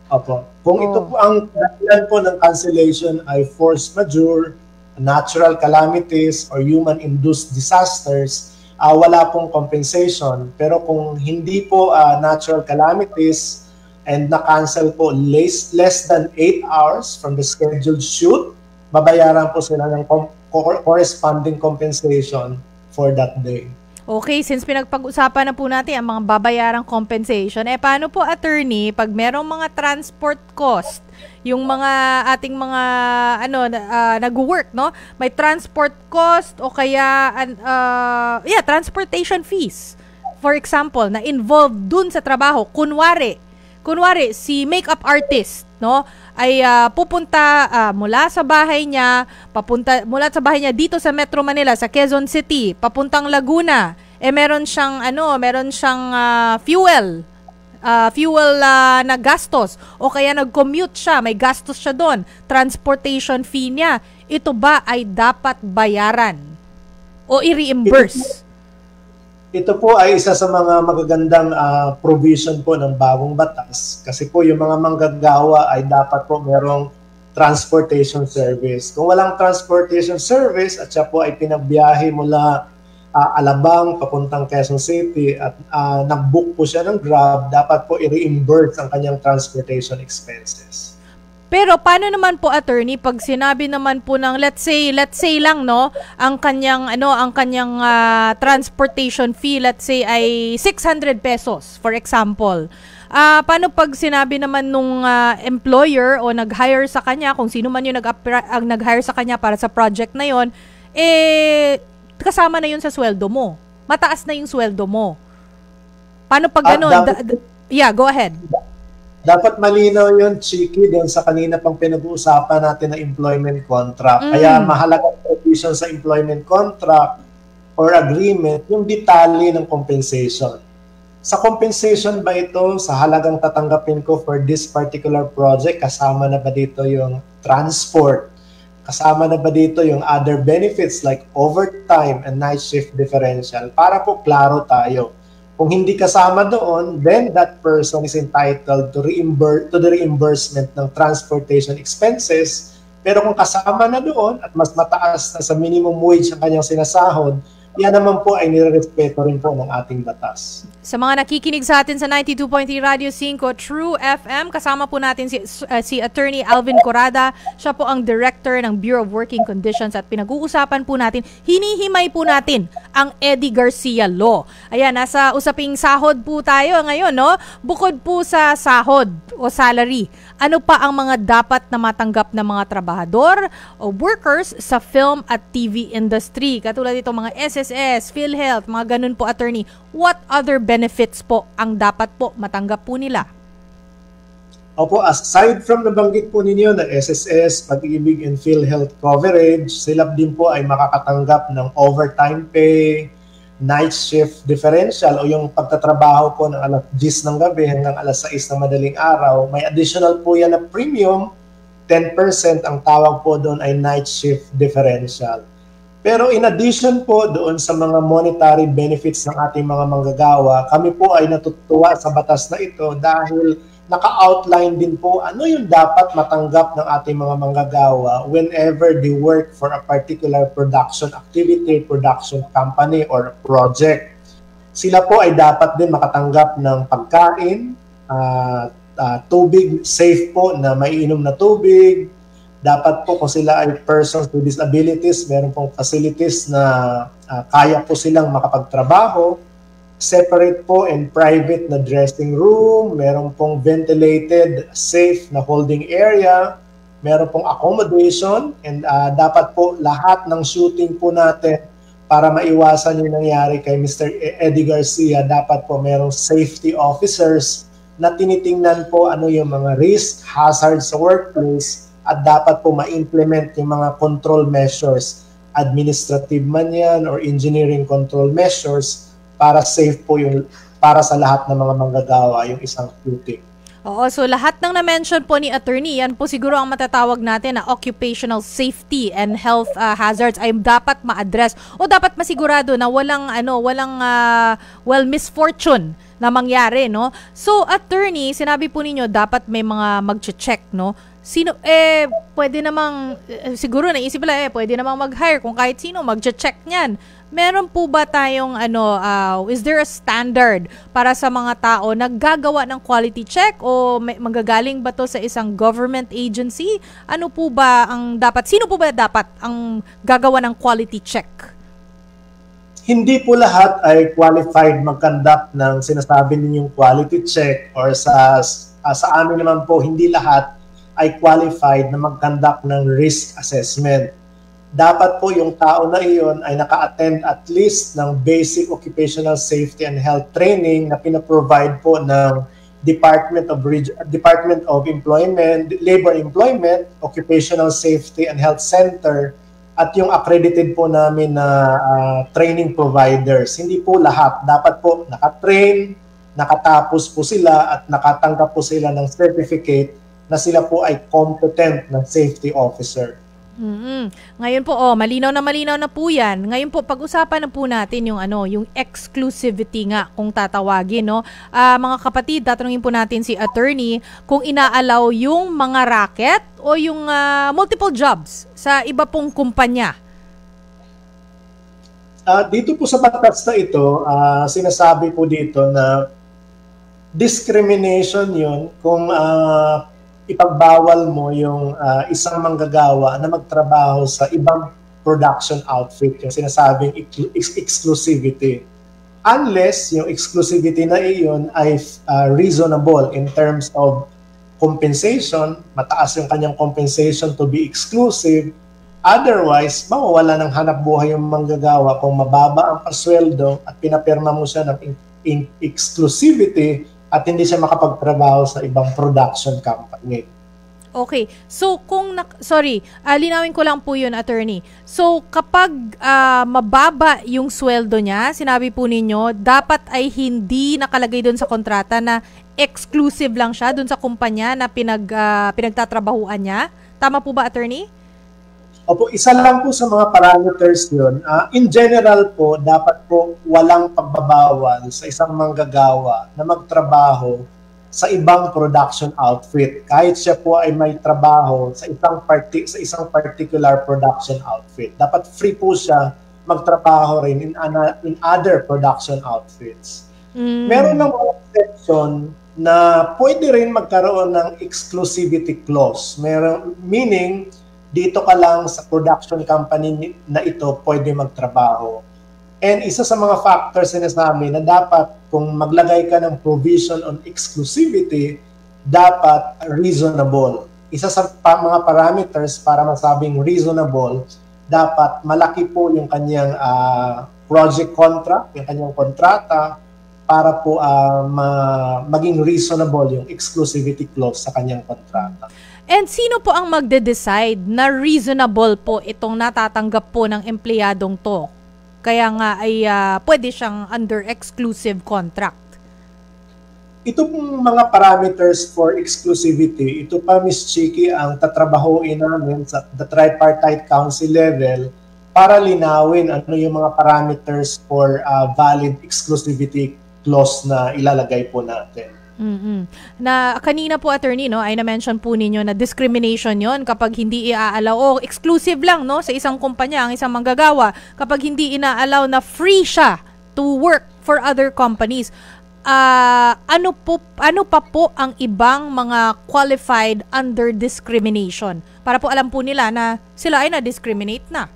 Opo. Kung ito po ang dahilan po ng cancellation ay force majeure, natural calamities, or human-induced disasters, wala pong compensation. Pero kung hindi po natural calamities and na-cancel po less than 8 hours from the scheduled shoot, babayaran po sila ng corresponding compensation for that day. Okay, since pinagpag-usapan na po natin ang mga babayarang compensation, paano po, attorney, pag merong mga transport cost, yung mga ating mga nag-work, no? May transport cost o kaya transportation fees. For example, na involved dun sa trabaho. Kunwari si makeup artist, no, ay pupunta mula sa bahay niya dito sa Metro Manila, sa Quezon City, papuntang Laguna. Meron siyang fuel na gastos, o kaya nag-commute siya, may gastos siya doon, transportation fee niya. Ito ba ay dapat bayaran o i-reimburse? Ito po ay isa sa mga magagandang provision po ng bagong batas, kasi po yung mga manggagawa ay dapat po merong transportation service. Kung walang transportation service at siya po ay pinagbiyahe mula Alabang papuntang Quezon City at nag-book po siya ng Grab, dapat po i-reimburse ang kanyang transportation expenses. Pero paano naman po, attorney, pag sinabi naman po ng let's say lang, no, ang kanyang transportation fee, let's say ay 600 pesos for example. Paano pag sinabi naman nung employer o nag-hire sa kanya, kung sino man yung nag-hire sa kanya para sa project na yon, kasama na yun sa sweldo mo. Mataas na yung sweldo mo. Paano pag ganun? Yeah, go ahead. Dapat malinaw yun, Chiki, doon sa kanina pang pinag-uusapan natin na employment contract. Kaya mahalagang provision sa employment contract or agreement yung detalye ng compensation. Sa compensation ba ito, sa halagang tatanggapin ko for this particular project, kasama na ba dito yung transport? Kasama na ba dito yung other benefits like overtime and night shift differential? Para po klaro tayo. Kung hindi kasama doon, then that person is entitled to the reimbursement ng transportation expenses. Pero kung kasama na doon at mas mataas na sa minimum wage ang kanyang sinasahod, yan naman po ay nirerespeto rin po ng ating batas. Sa mga nakikinig sa atin sa 92.3 Radio 5 True FM, kasama po natin si Attorney Alvin Corrada. Siya po ang Director ng Bureau of Working Conditions at pinag-uusapan po natin, hinihimay po natin ang Eddie Garcia Law. Ayan, nasa usaping sahod po tayo ngayon, no? Bukod po sa sahod o salary, ano pa ang mga dapat na matanggap ng mga trabahador o workers sa film at TV industry? Katulad ito mga SSS, PhilHealth, mga ganun po, attorney. What other benefits po ang dapat po matanggap po nila? Opo, aside from nabanggit po ninyo na SSS, Pag-ibig and PhilHealth coverage, sila din po ay makakatanggap ng overtime pay, night shift differential o yung pagtatrabaho po ng alas 10 ng gabi hanggang alas 6 ng madaling araw. May additional po yan na premium, 10%, ang tawag po doon ay night shift differential. Pero in addition po doon sa mga monetary benefits ng ating mga manggagawa, kami po ay natutuwa sa batas na ito dahil naka-outline din po ano yung dapat matanggap ng ating mga manggagawa whenever they work for a particular production activity, production company, or project. Sila po ay dapat din makatanggap ng pagkain, tubig, safe po na maiinom na tubig. Dapat po kung sila ay persons with disabilities, meron pong facilities na kaya po silang makapagtrabaho. Separate po and private na dressing room, meron pong ventilated, safe na holding area, meron pong accommodation, and dapat po lahat ng shooting po natin para maiwasan yung nangyari kay Mr. Eddie Garcia, dapat po merong safety officers na tinitingnan po ano yung mga risk, hazards sa workplace, at dapat po ma-implement yung mga control measures, administrative man yan or engineering control measures, para safe po yung para sa lahat ng mga manggagawa yung isang shooting. Oo, so lahat ng na-mention po ni Attorney, yan po siguro ang matatawag natin na occupational safety and health hazards ay dapat ma-address o dapat masigurado na walang misfortune na mangyari, no? So, Attorney, sinabi po ninyo dapat may mga mag-check, no? Sino, pwede namang, siguro naisip nila, pwede namang mag-hire kung kahit sino mag-check niyan. Meron po ba tayong, is there a standard para sa mga tao na gagawa ng quality check o magagaling ba to sa isang government agency? Ano po ba ang dapat, sino po ba dapat ang gagawa ng quality check? Hindi po lahat ay qualified mag-conduct ng sinasabi ninyong quality check, or sa amin naman po, hindi lahat ay qualified na mag-conduct ng risk assessment. Dapat po yung tao na iyon ay naka-attend at least ng basic occupational safety and health training na pinaprovide po ng Department of Employment, Labor Employment, Occupational Safety and Health Center, at yung accredited po namin na training providers. Hindi po lahat. Dapat po naka-train, nakatapos po sila at nakatanggap po sila ng certificate na sila po ay competent na safety officer. Ngayon po, malinaw na po yan. Ngayon po, pag-usapan na po natin yung exclusivity nga kung tatawagin, no? Mga kapatid, tatanungin po natin si Attorney kung inaalaw yung mga racket o yung multiple jobs sa iba pong kumpanya. Dito po sa batas na ito, sinasabi po dito na discrimination yun kung ipagbawal mo yung isang manggagawa na magtrabaho sa ibang production outfit, yung sinasabing exclusivity. Unless yung exclusivity na iyon ay reasonable in terms of compensation, mataas yung kanyang compensation to be exclusive. Otherwise, mawawala ng hanap buhay yung manggagawa kung mababa ang pasweldo at pinapirma mo siya ng exclusivity at hindi siya makapagtrabaho sa ibang production company. Okay. So, linawin ko lang po yun, Attorney. So, kapag mababa yung sweldo niya, sinabi po ninyo, dapat ay hindi nakalagay doon sa kontrata na exclusive lang siya doon sa kumpanya na pinagtatrabahuan niya. Tama po ba, Attorney? Opo, isa lang po sa mga parameters yun. In general po, dapat po walang pagbabawal sa isang manggagawa na magtrabaho sa ibang production outfit. Kahit siya po ay may trabaho sa isang particular production outfit. Dapat free po siya magtrabaho rin in other production outfits. Meron ng mga exception na pwede rin magkaroon ng exclusivity clause. Meaning, dito ka lang sa production company na ito pwede magtrabaho. And isa sa mga factors sinasabi na dapat kung maglagay ka ng provision on exclusivity, dapat reasonable. Isa sa mga parameters para masabing reasonable, dapat malaki po yung kanyang project contract, yung kanyang kontrata, para po maging reasonable yung exclusivity clause sa kanyang kontrata. And sino po ang magde-decide na reasonable po itong natatanggap po ng empleyadong to? Kaya nga ay pwede siyang under exclusive contract. Ito pong mga parameters for exclusivity, ito pa, Ms. Chiki, ang tatrabahuin namin sa the tripartite council level para linawin ano yung mga parameters for valid exclusivity clause na ilalagay po natin. Na kanina po, attorney, no, ay na-mention po ninyo na discrimination yon kapag hindi iaalaw o exclusive lang, no, sa isang kumpanya, ang isang manggagawa, kapag hindi inaalaw na free siya to work for other companies. Ano pa po ang ibang mga qualified under discrimination? Para po alam po nila na sila ay na-discriminate na.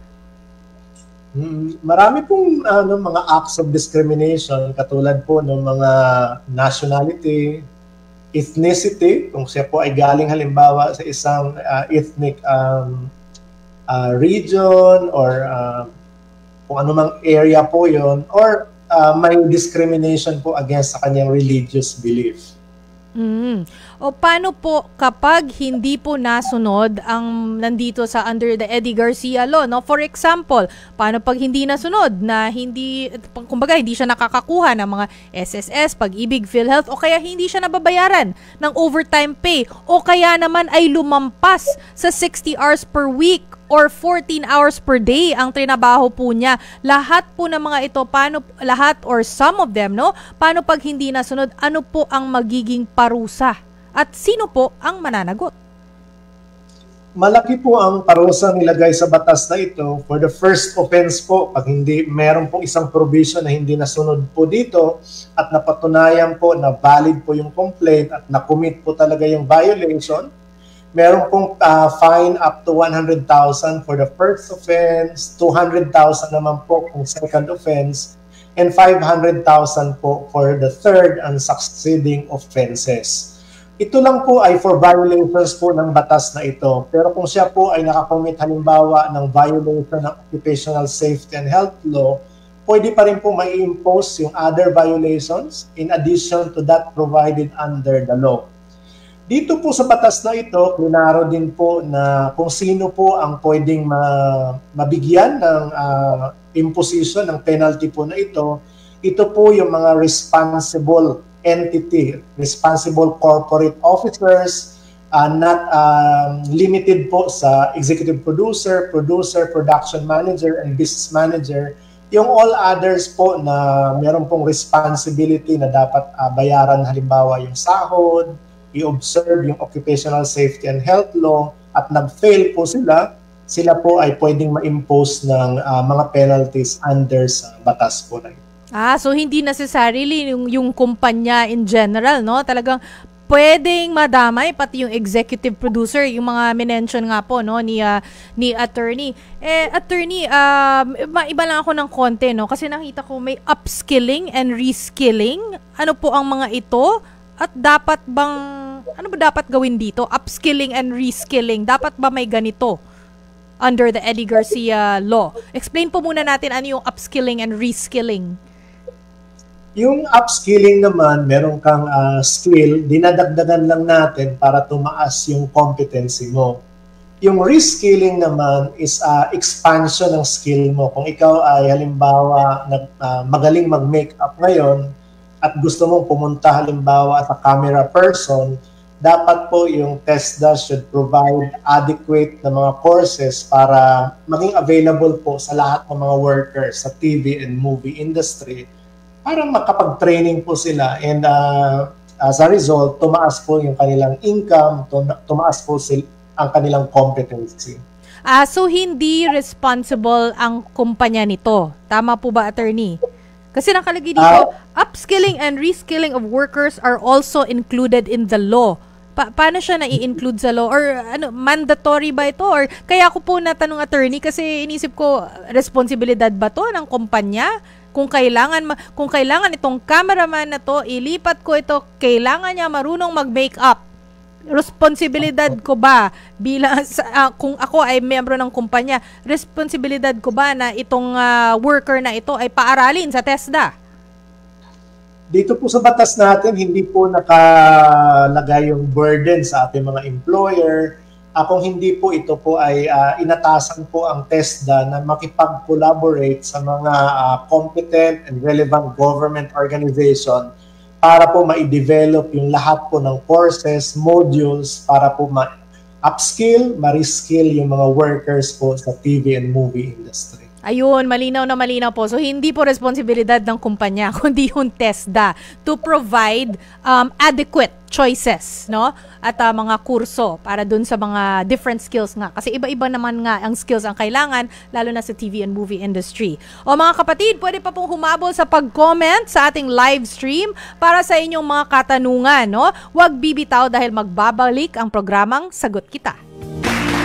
Marami pong mga acts of discrimination katulad po ng mga nationality, ethnicity, kung siya po ay galing halimbawa sa isang ethnic region or kung anumang area po yon, or may discrimination po against sa kanyang religious belief. O paano po kapag hindi po nasunod ang nandito sa under the Eddie Garcia law, no? For example, paano pag hindi nasunod na kumbaga hindi siya nakakakuha ng mga SSS, Pag-ibig, PhilHealth, o kaya hindi siya nababayaran ng overtime pay, o kaya naman ay lumampas sa 60 hours per week or 14 hours per day ang trinabaho po niya. Lahat po ng mga ito, lahat or some of them, no? Paano pag hindi nasunod? Ano po ang magiging parusa? At sino po ang mananagot? Malaki po ang parusa nilagay sa batas na ito. For the first offense po, pag hindi meron pong isang provision na hindi nasunod po dito at napatunayan po na valid po yung complaint at na-commit po talaga yung violation, meron pong fine up to 100,000 for the first offense, 200,000 naman po kung second offense, and 500,000 po for the third and succeeding offenses. Ito lang po ay for violations po ng batas na ito. Pero kung siya po ay nakakommit halimbawa ng violation ng Occupational Safety and Health Law, pwede pa rin po mai-impose yung other violations in addition to that provided under the law. Dito po sa batas na ito, klaro din po na kung sino po ang pwedeng mabigyan ng imposition ng penalty po na ito po yung mga responsible entity, responsible corporate officers, not limited po sa executive producer, production manager, and business manager. Yung all others po na meron pong responsibility na dapat bayaran halimbawa yung sahod, i-observe yung Occupational Safety and Health Law at nag-fail po sila po ay pwedeng ma-impose ng mga penalties under sa batas po na ito. So hindi necessarily yung kumpanya in general, no? Talagang pwedeng madamay pati yung executive producer, yung mga minention nga po, no, ni attorney. Attorney, maiba lang ako ng konti, no? Kasi nakita ko may upskilling and reskilling. Ano po ang mga ito? At ano ba dapat gawin dito? Upskilling and reskilling. Dapat ba may ganito under the Eddie Garcia law? Explain po muna natin ano yung upskilling and reskilling. Yung upskilling naman, meron kang skill, dinadagdagan lang natin para tumaas yung competency mo. Yung reskilling naman is expansion ng skill mo. Kung ikaw ay halimbawa magaling mag-makeup ngayon at gusto mong pumunta halimbawa sa camera person, dapat po yung TESDA should provide adequate na mga courses para maging available po sa lahat ng mga workers sa TV and movie industry para makapag-training po sila, and as a result, tumaas po yung kanilang income, tumaas po ang kanilang competency. So hindi responsible ang kumpanya nito. Tama po ba, attorney? Kasi nakalagay dito, upskilling and reskilling of workers are also included in the law. Paano siya na-i-include sa law? Or mandatory ba ito? Or kaya ako po natanong, attorney, kasi inisip ko, responsibilidad ba to ng kumpanya? Kung kailangan itong cameraman na to, ilipat ko ito, kailangan niya marunong mag-makeup. Responsibilidad ko ba bilang kung ako ay miyembro ng kumpanya, responsibilidad ko ba na itong worker na ito ay paaralin sa TESDA? Dito po sa batas natin, hindi po nakalagay yung burden sa ating mga employer. Kung hindi po ito po ay inatasan po ang TESDA na makipag-collaborate sa mga competent and relevant government organization para po ma-develop yung lahat po ng courses, modules, para po ma-upskill, ma-reskill yung mga workers po sa TV and movie industry. Ayun, malinaw na malinaw po. So, hindi po responsibilidad ng kumpanya, kundi yung TESDA to provide adequate choices, no? At mga kurso para dun sa mga different skills nga. Kasi iba-iba naman nga ang skills ang kailangan, lalo na sa TV and movie industry. O mga kapatid, pwede pa pong humabol sa pag-comment sa ating live stream para sa inyong mga katanungan, no? Huwag bibitaw dahil magbabalik ang programang Sagot Kita.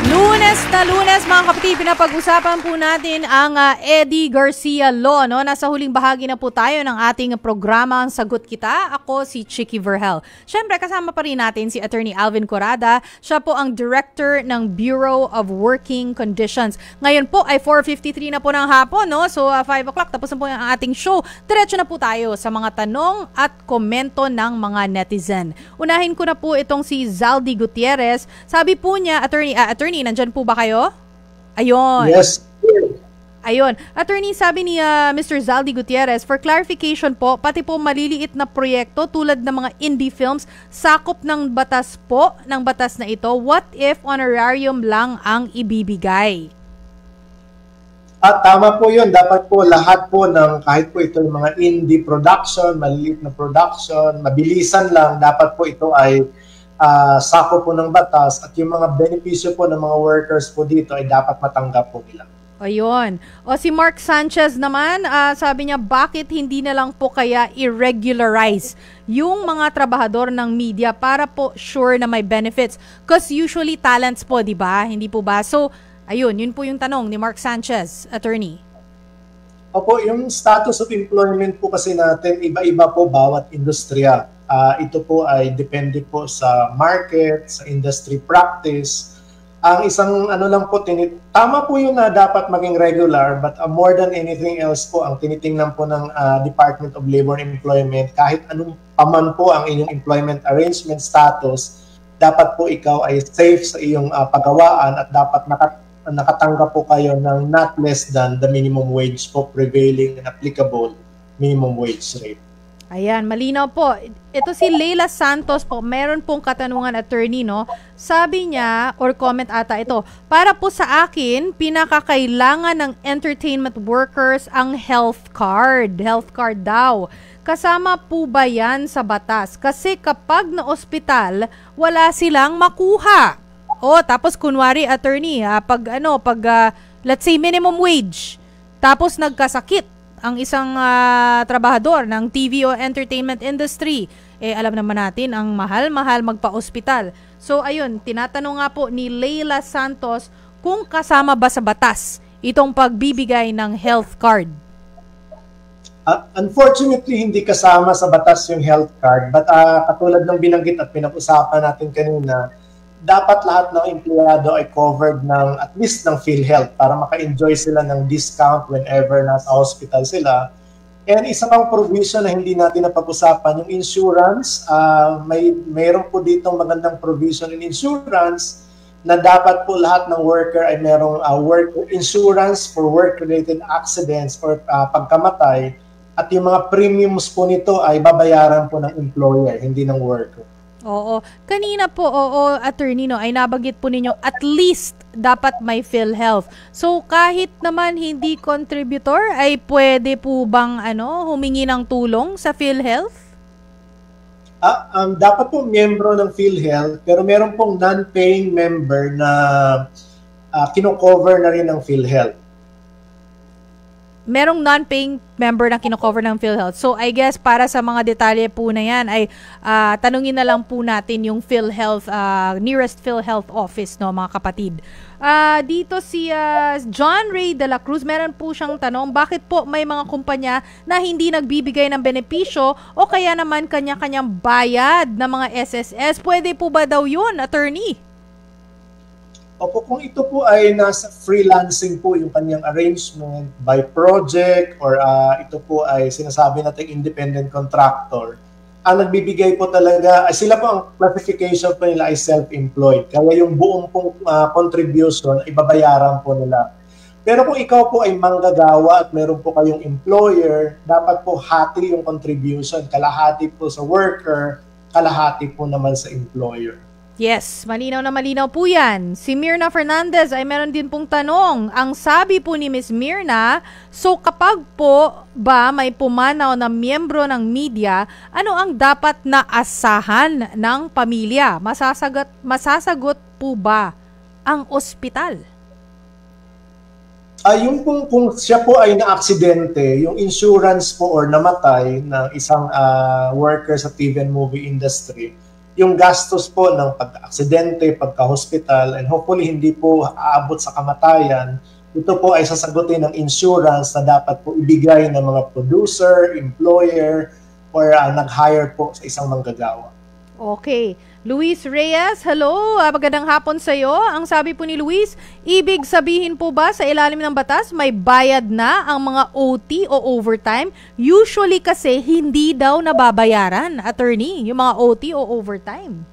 Lunes na Lunes, mga kapatid, pinapag-usapan po natin ang Eddie Garcia Law. No? Nasa huling bahagi na po tayo ng ating programa ang Sagot Kita. Ako si Chicky Verhel. Siyempre, kasama pa rin natin si Attorney Alvin Corrada. Siya po ang Director ng Bureau of Working Conditions. Ngayon po ay 4:53 na po ng hapon. No? So, 5 o'clock, tapos na po ang ating show. Diretso na po tayo sa mga tanong at komento ng mga netizen. Unahin ko na po itong si Zaldi Gutierrez. Sabi po niya, Attorney, nandyan po ba kayo? Ayun. Yes. Ayun. Attorney, sabi ni Mr. Zaldi Gutierrez, for clarification po, pati po maliliit na proyekto tulad ng mga indie films, sakop ng batas po, ng batas na ito, what if honorarium lang ang ibibigay? Tama po yun. Dapat po lahat po ng kahit po ito yung mga indie production, maliliit na production, mabilisan lang, dapat po ito ay sako po ng batas at yung mga benepisyo po ng mga workers po dito ay dapat matanggap po nila. Ayun. O si Mark Sanchez naman, sabi niya, bakit hindi na lang po kaya i-regularize yung mga trabahador ng media para po sure na may benefits? Because usually talents po, di ba? Hindi po ba? So, ayun, yun po yung tanong ni Mark Sanchez, attorney. Opo, yung status of employment po kasi natin, iba-iba po bawat industriya. Ito po ay depende po sa market, sa industry practice. Ang isang lang po, tama po yun na dapat maging regular, but more than anything else po, ang tinitingnan po ng Department of Labor and Employment, kahit anong paman po ang inyong employment arrangement status, dapat po ikaw ay safe sa iyong pagawaan at dapat nakatanggap po kayo ng not less than the minimum wage po prevailing and applicable minimum wage rate. Ayan, malinaw po. Ito si Leila Santos po, meron pong katanungan, attorney, no? Sabi niya, or comment ata ito, para po sa akin, pinakakailangan ng entertainment workers ang health card. Health card daw. Kasama po ba yan sa batas? Kasi kapag na-ospital, wala silang makuha. O, tapos kunwari, attorney, let's say minimum wage, tapos nagkasakit ang isang trabahador ng TV o entertainment industry, alam naman natin, ang mahal-mahal magpa-ospital. So, ayun, tinatanong nga po ni Leila Santos kung kasama ba sa batas itong pagbibigay ng health card. Unfortunately, hindi kasama sa batas yung health card. But katulad ng binanggit at pinag-usapan natin kanina, dapat lahat ng empleyado ay covered ng at least ng PhilHealth para maka-enjoy sila ng discount whenever nasa hospital sila. And isa pang provision na hindi natin napag-usapan, yung insurance, mayroon po ditong magandang provision in insurance na dapat po lahat ng worker ay merong work insurance for work-related accidents or pagkamatay, at yung mga premiums po nito ay babayaran po ng employer, hindi ng worker. Oo. Kanina po, attorney, no, ay nabanggit po ninyo, at least dapat may PhilHealth. So, kahit naman hindi contributor, ay pwede po bang humingi ng tulong sa PhilHealth? Dapat po miyembro ng PhilHealth, pero meron pong non-paying member na kino-cover na rin ng PhilHealth. Merong non-paying member na kino-cover ng PhilHealth. So, I guess para sa mga detalye po na yan ay tanungin na lang po natin yung PhilHealth, nearest PhilHealth office, no, mga kapatid. Dito si John Ray de la Cruz, meron po siyang tanong, bakit po may mga kumpanya na hindi nagbibigay ng benepisyo o kaya naman kanya-kanyang bayad ng mga SSS? Pwede po ba daw yun, attorney? Opo, kung ito po ay nasa freelancing po yung kanyang arrangement by project or ito po ay sinasabi natin independent contractor, ang nagbibigay po talaga, sila po ang classification po nila ay self-employed. Kaya yung buong pong contribution ay babayaran po nila. Pero kung ikaw po ay manggagawa at meron po kayong employer, dapat po hati yung contribution. Kalahati po sa worker, kalahati po naman sa employer. Yes, malinaw na malinaw po yan. Si Mirna Fernandez ay meron din pong tanong. Ang sabi po ni Miss Mirna, so kapag po ba may pumanaw na miyembro ng media, ano ang dapat na asahan ng pamilya? Masasagot po ba ang ospital? Yung kung siya po ay na-aksidente, yung insurance po or namatay ng isang worker sa TV and movie industry, yung gastos po ng pagka-aksidente, pagka-hospital, and hopefully hindi po aabot sa kamatayan, ito po ay sasagutin ng insurance na dapat po ibigay ng mga producer, employer, or nag-hire po sa isang manggagawa. Okay. Luis Reyes, hello. Magandang hapon sa iyo. Ang sabi po ni Luis, ibig sabihin po ba sa ilalim ng batas may bayad na ang mga OT o overtime? Usually kasi hindi daw nababayaran, attorney, yung mga OT o overtime.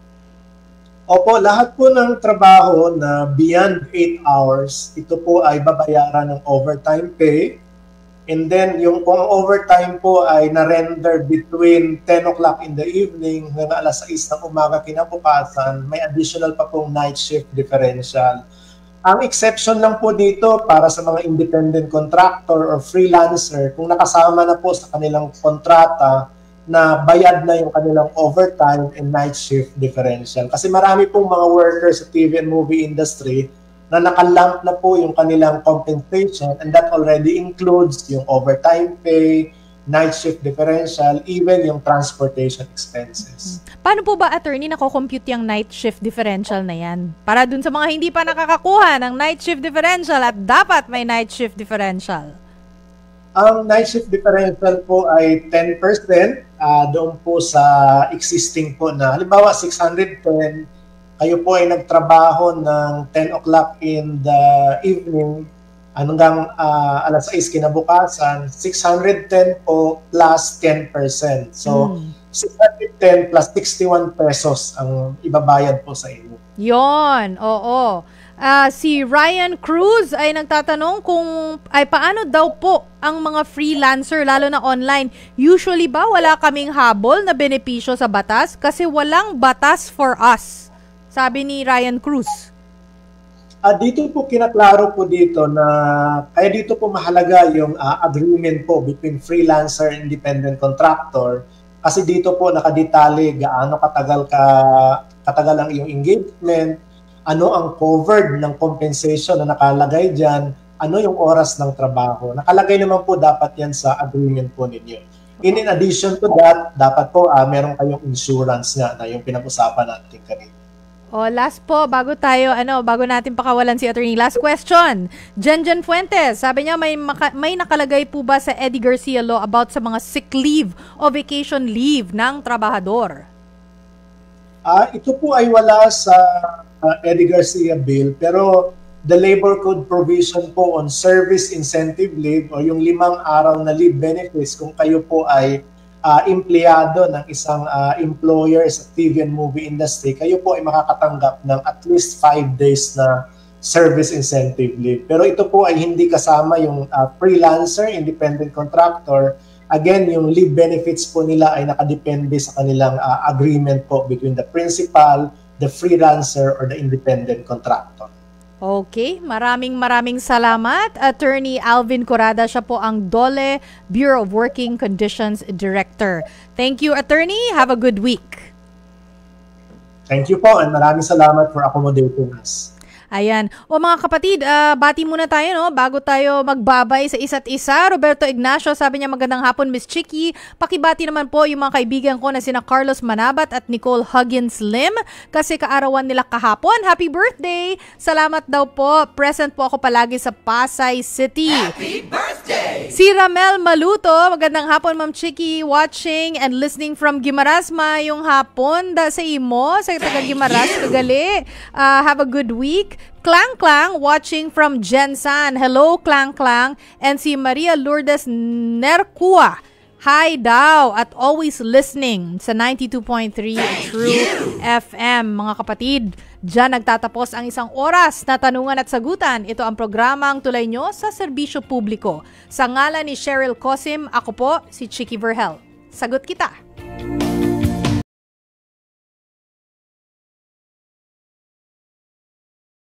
Opo, lahat po ng trabaho na beyond 8 hours, ito po ay babayaran ng overtime pay. And then, kung ang overtime po ay na-render between 10 o'clock in the evening hanggang alas 6 ng umaga kinabukasan, may additional pa pong night shift differential. Ang exception lang po dito para sa mga independent contractor or freelancer, kung nakasama na po sa kanilang kontrata na bayad na yung kanilang overtime and night shift differential. Kasi marami pong mga workers sa TV and movie industry na nakalump na po yung kanilang compensation, and that already includes yung overtime pay, night shift differential, even yung transportation expenses. Paano po ba, attorney, nako-compute yung night shift differential na yan? Para dun sa mga hindi pa nakakakuha ng night shift differential at dapat may night shift differential. Ang night shift differential po ay 10% doon po sa existing po na, halimbawa 610, kayo po ay nagtrabaho ng 10 o'clock in the evening hanggang alas 6 kinabukasan, 610 po plus 10%. So, 610 plus 61 pesos ang ibabayad po sa inyo. Yon, oo. Si Ryan Cruz ay nagtatanong kung paano daw po ang mga freelancer lalo na online. Usually ba wala kaming habol na benepisyo sa batas kasi walang batas for us? Sabi ni Ryan Cruz. Dito po kinaklaro po dito na kaya dito po mahalaga yung agreement po between freelancer and independent contractor kasi dito po nakadetali gaano katagal ang iyong engagement, ano ang covered ng compensation na nakalagay diyan, ano yung oras ng trabaho. Nakalagay naman po dapat yan sa agreement po ninyo. In addition to that, dapat po meron kayong insurance nga na yung pinag-usapan natin kanina. Last po, bago natin pakawalan si attorney. Last question. Jenjen Fuentes, sabi niya may nakalagay po ba sa Eddie Garcia law about sa mga sick leave o vacation leave ng trabahador? Ito po ay wala sa Eddie Garcia bill, pero the labor code provision po on service incentive leave o yung 5 araw na leave benefits kung kayo po ay empleyado ng isang employer sa TV and movie industry, kayo po ay makakatanggap ng at least 5 days na service incentive leave. Pero ito po ay hindi kasama yung freelancer, independent contractor. Again, yung leave benefits po nila ay nakadepende sa kanilang agreement po between the principal, the freelancer, or the independent contractor. Okay, maraming salamat. Attorney Alvin Corrada, siya po ang DOLE Bureau of Working Conditions Director. Thank you, attorney. Have a good week. Thank you po, and maraming salamat for accommodating us. Ayan. O mga kapatid, bati muna tayo bago tayo magbabay sa isa't isa. Roberto Ignacio, sabi niya magandang hapon Miss Chicky. Pakibati naman po yung mga kaibigan ko na sina Carlos Manabat at Nicole Huggins Lim kasi kaarawan nila kahapon. Happy birthday! Salamat daw po. Present po ako palagi sa Pasay City. Happy birthday! Si Ramel Maluto, magandang hapon Ma'am Chicky, watching and listening from Guimaras. Mayong hapon sa imo, sa taga Guimaras, kagali. Have a good week. Klang Klang watching from Jensan. Hello Klang Klang. And si Maria Lourdes Nercua. Hi daw at always listening sa 92.3 True FM. Mga kapatid, dyan nagtatapos ang isang oras na tanungan at sagutan. Ito ang programang tulay nyo sa serbisyo publiko. Sa ngalan ni Cheryl Cosim, ako po si Chicky Verhel. Sagot kita!